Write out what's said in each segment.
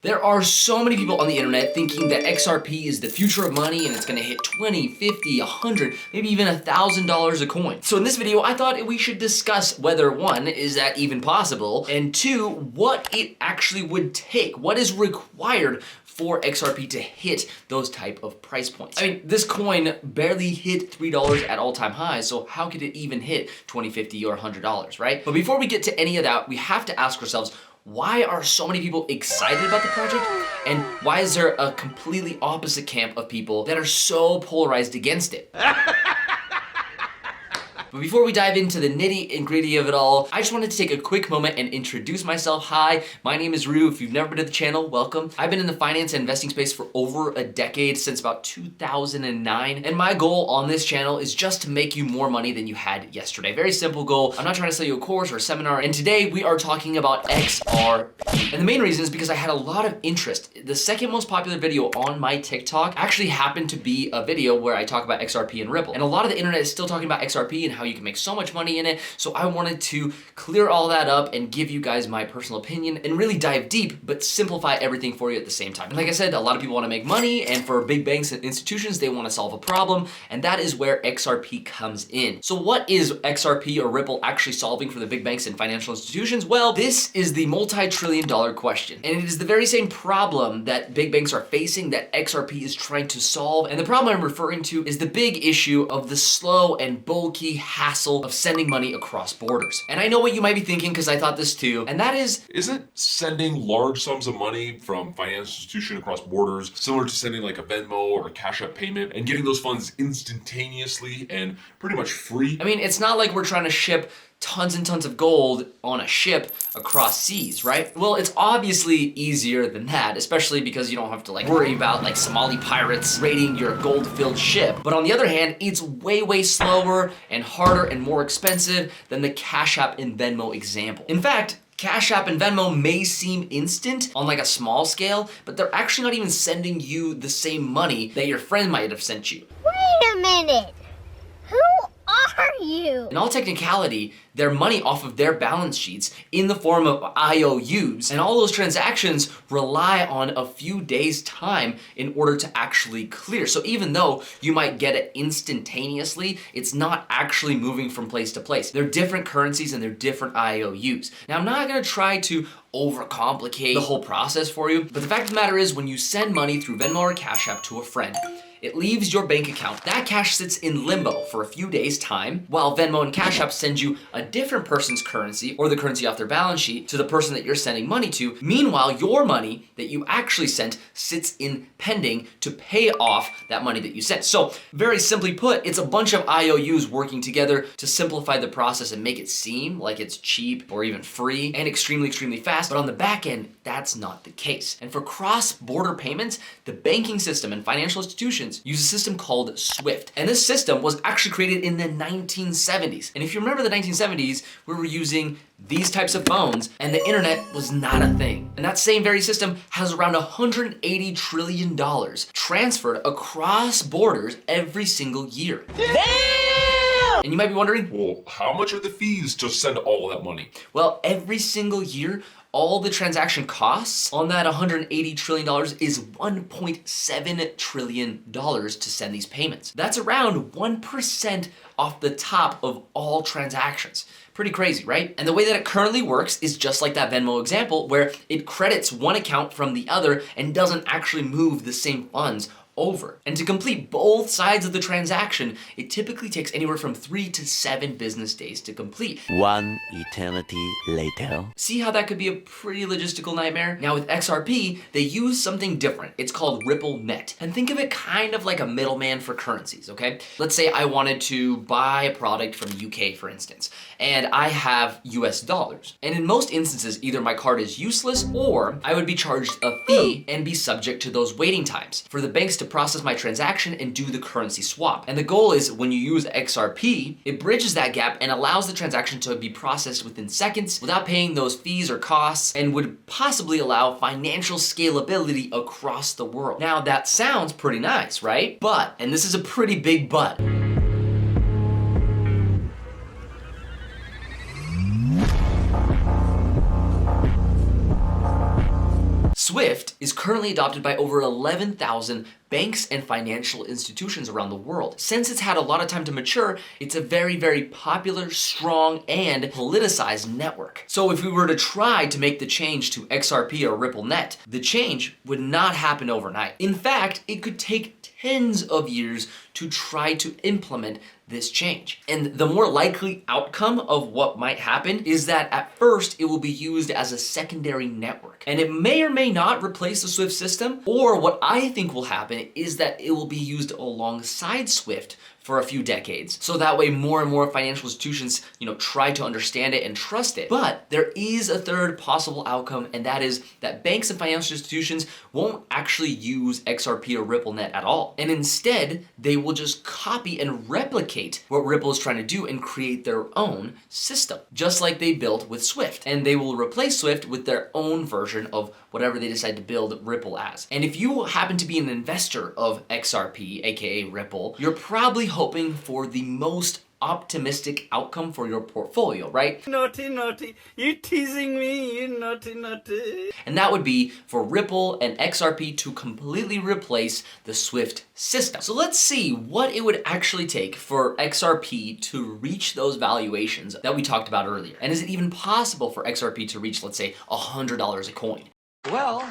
There are so many people on the internet thinking that XRP is the future of money and it's gonna hit 20, 50, 100, maybe even $1,000 a coin. So in this video, I thought we should discuss whether one, is that even possible? And two, what it actually would take, what is required for XRP to hit those type of price points. I mean, this coin barely hit $3 at all-time highs, so how could it even hit 20, 50, or $100, right? But before we get to any of that, we have to ask ourselves, why are so many people excited about the project? And why is there a completely opposite camp of people that are so polarized against it? But before we dive into the nitty-gritty of it all, I just wanted to take a quick moment and introduce myself. Hi, my name is Rue. If you've never been to the channel, welcome. I've been in the finance and investing space for over a decade, since about 2009. And my goal on this channel is just to make you more money than you had yesterday. Very simple goal. I'm not trying to sell you a course or a seminar. And today we are talking about XRP. And the main reason is because I had a lot of interest. The second most popular video on my TikTok actually happened to be a video where I talk about XRP and Ripple. And a lot of the internet is still talking about XRP and how you can make so much money in it. So I wanted to clear all that up and give you guys my personal opinion and really dive deep, but simplify everything for you at the same time. And like I said, a lot of people want to make money, and for big banks and institutions, they want to solve a problem, and that is where XRP comes in. So what is XRP or Ripple actually solving for the big banks and financial institutions? Well, this is the multi-trillion-dollar question. And it is the very same problem that big banks are facing that XRP is trying to solve. And the problem I'm referring to is the big issue of the slow and bulky hassle of sending money across borders. And I know what you might be thinking, because I thought this too, and that is, isn't sending large sums of money from financial institution across borders similar to sending like a Venmo or a Cash App payment and getting those funds instantaneously and pretty much free? I mean, it's not like we're trying to ship tons and tons of gold on a ship across seas, right? Well, it's obviously easier than that, especially because you don't have to worry about Somali pirates raiding your gold-filled ship. But on the other hand, it's way slower and harder and more expensive than the Cash App and Venmo example. In fact, Cash App and Venmo may seem instant on a small scale, but they're actually not even sending you the same money that your friend might have sent you. Wait a minute! Who are you? In all technicality, their money off of their balance sheets in the form of IOUs, and all those transactions rely on a few days' time in order to actually clear. So even though you might get it instantaneously, it's not actually moving from place to place. They're different currencies and they're different IOUs. Now, I'm not gonna try to overcomplicate the whole process for you, but the fact of the matter is, when you send money through Venmo or Cash App to a friend, it leaves your bank account. That cash sits in limbo for a few days' time, while Venmo and Cash App send you a different person's currency, or the currency off their balance sheet, to the person that you're sending money to. Meanwhile, your money that you actually sent sits in pending to pay off that money that you sent. So very simply put, it's a bunch of IOUs working together to simplify the process and make it seem like it's cheap or even free and extremely fast. But on the back end, that's not the case. And for cross-border payments, the banking system and financial institutions use a system called SWIFT. And this system was actually created in the 1970s. And if you remember the 1970s, we were using these types of phones and the internet was not a thing. And that same very system has around $180 trillion transferred across borders every single year. Damn! And you might be wondering, Well, how much are the fees to send all of that money? well, every single year, all the transaction costs on that $180 trillion is $1.7 trillion to send these payments. That's around 1% off the top of all transactions. Pretty crazy, right? And the way that it currently works is just like that Venmo example, where it credits one account from the other and doesn't actually move the same funds over. And to complete both sides of the transaction, it typically takes anywhere from 3 to 7 business days to complete. One eternity later. See how that could be a pretty logistical nightmare? Now with XRP, they use something different. It's called Ripple Net. And think of it kind of like a middleman for currencies, okay? Let's say I wanted to buy a product from the UK, for instance, and I have US dollars. And in most instances, either my card is useless or I would be charged a fee and be subject to those waiting times for the banks to process my transaction and do the currency swap. And the goal is, when you use XRP, it bridges that gap and allows the transaction to be processed within seconds without paying those fees or costs, and would possibly allow financial scalability across the world. Now that sounds pretty nice, right? But, and this is a pretty big but, SWIFT is currently adopted by over 11,000 banks and financial institutions around the world. Since it's had a lot of time to mature, it's a very, very popular, strong, and politicized network. So if we were to try to make the change to XRP or RippleNet, the change would not happen overnight. In fact, it could take tens of years to try to implement this change. And the more likely outcome of what might happen is that at first it will be used as a secondary network. And it may or may not replace the SWIFT system, or what I think will happen is that it will be used alongside SWIFT for a few decades. So that way more and more financial institutions, try to understand it and trust it. But there is a third possible outcome, and that is that banks and financial institutions won't actually use XRP or RippleNet at all. And instead, they will just copy and replicate what Ripple is trying to do and create their own system, just like they built with SWIFT. And they will replace SWIFT with their own version of whatever they decide to build Ripple as. And if you happen to be an investor of XRP, aka Ripple, you're probably hoping for the most optimistic outcome for your portfolio, right? Naughty, naughty, you teasing me, you naughty, naughty. And that would be for Ripple and XRP to completely replace the SWIFT system. So let's see what it would actually take for XRP to reach those valuations that we talked about earlier. And is it even possible for XRP to reach, let's say, $100 a coin? Well,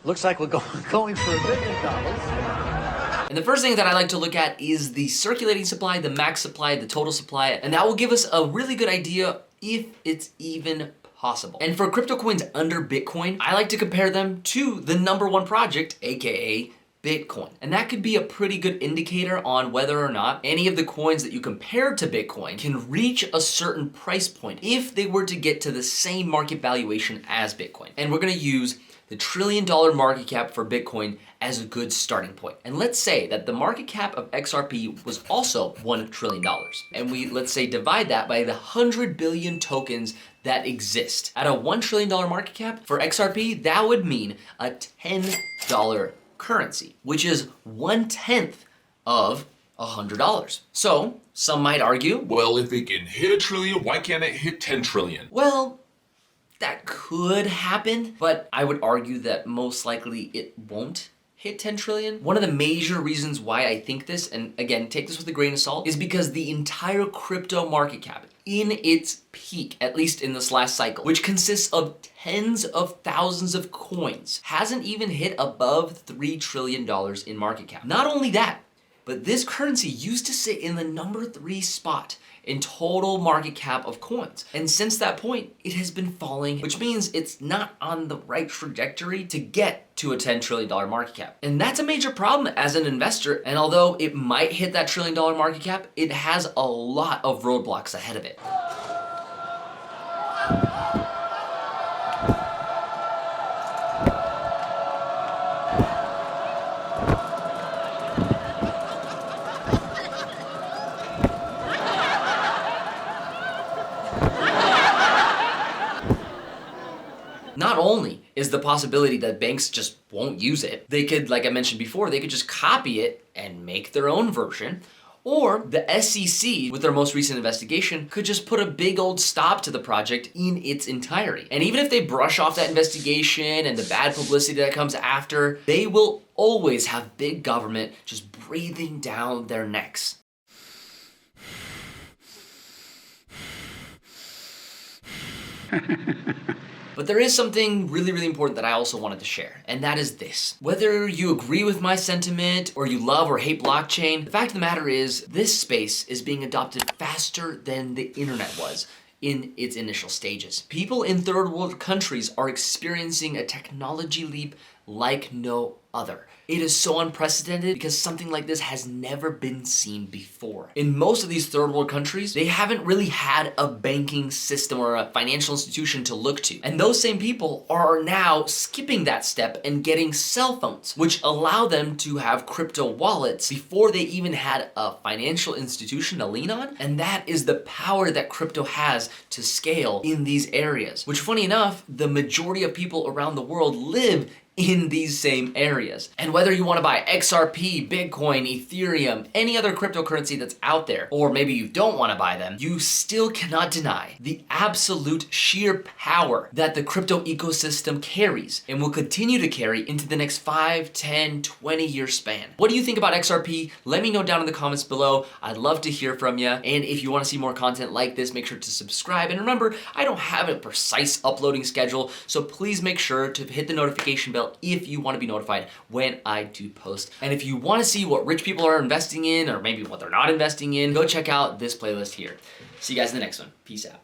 looks like we're going for $1 billion. And the first thing that I like to look at is the circulating supply, the max supply, the total supply, and that will give us a really good idea if it's even possible. And for crypto coins under Bitcoin, I like to compare them to the #1 project, aka Bitcoin. And that could be a pretty good indicator on whether or not any of the coins that you compare to Bitcoin can reach a certain price point if they were to get to the same market valuation as Bitcoin. And we're gonna use the $1 trillion market cap for Bitcoin as a good starting point. And let's say that the market cap of XRP was also $1 trillion. And we, let's say, divide that by the 100 billion tokens that exist. At a $1 trillion market cap for XRP, that would mean a $10 currency, which is 1/10 of $100. So some might argue, Well, if it can hit 1 trillion, why can't it hit 10 trillion? well, that could happen, but I would argue that most likely it won't hit 10 trillion. One of the major reasons why I think this, and again, take this with a grain of salt, is because the entire crypto market cap in its peak, at least in this last cycle, which consists of tens of thousands of coins, hasn't even hit above $3 trillion in market cap. Not only that, but this currency used to sit in the #3 spot in total market cap of coins. And since that point, it has been falling, which means it's not on the right trajectory to get to a $10 trillion market cap. And that's a major problem as an investor. And although it might hit that $1 trillion market cap, it has a lot of roadblocks ahead of it. Not only is the possibility that banks just won't use it, they could, like I mentioned before, they could just copy it and make their own version, or the SEC, with their most recent investigation, could just put a big old stop to the project in its entirety. And even if they brush off that investigation and the bad publicity that comes after, they will always have big government just breathing down their necks. But there is something really, really important that I also wanted to share, and that is this. Whether you agree with my sentiment or you love or hate blockchain, the fact of the matter is this space is being adopted faster than the internet was in its initial stages. People in third world countries are experiencing a technology leap like no other. It is so unprecedented because something like this has never been seen before. In most of these third world countries, they haven't really had a banking system or a financial institution to look to. And those same people are now skipping that step and getting cell phones, which allow them to have crypto wallets before they even had a financial institution to lean on. And that is the power that crypto has to scale in these areas, which, funny enough, the majority of people around the world live in these same areas. And whether you want to buy XRP, Bitcoin, Ethereum, any other cryptocurrency that's out there, or maybe you don't want to buy them, you still cannot deny the absolute sheer power that the crypto ecosystem carries and will continue to carry into the next 5, 10, 20-year span. What do you think about XRP? Let me know down in the comments below. I'd love to hear from you. And if you want to see more content like this, make sure to subscribe. And remember, I don't have a precise uploading schedule, so please make sure to hit the notification bell if you want to be notified when I do post. And if you want to see what rich people are investing in, or maybe what they're not investing in, go check out this playlist here. See you guys in the next one. Peace out.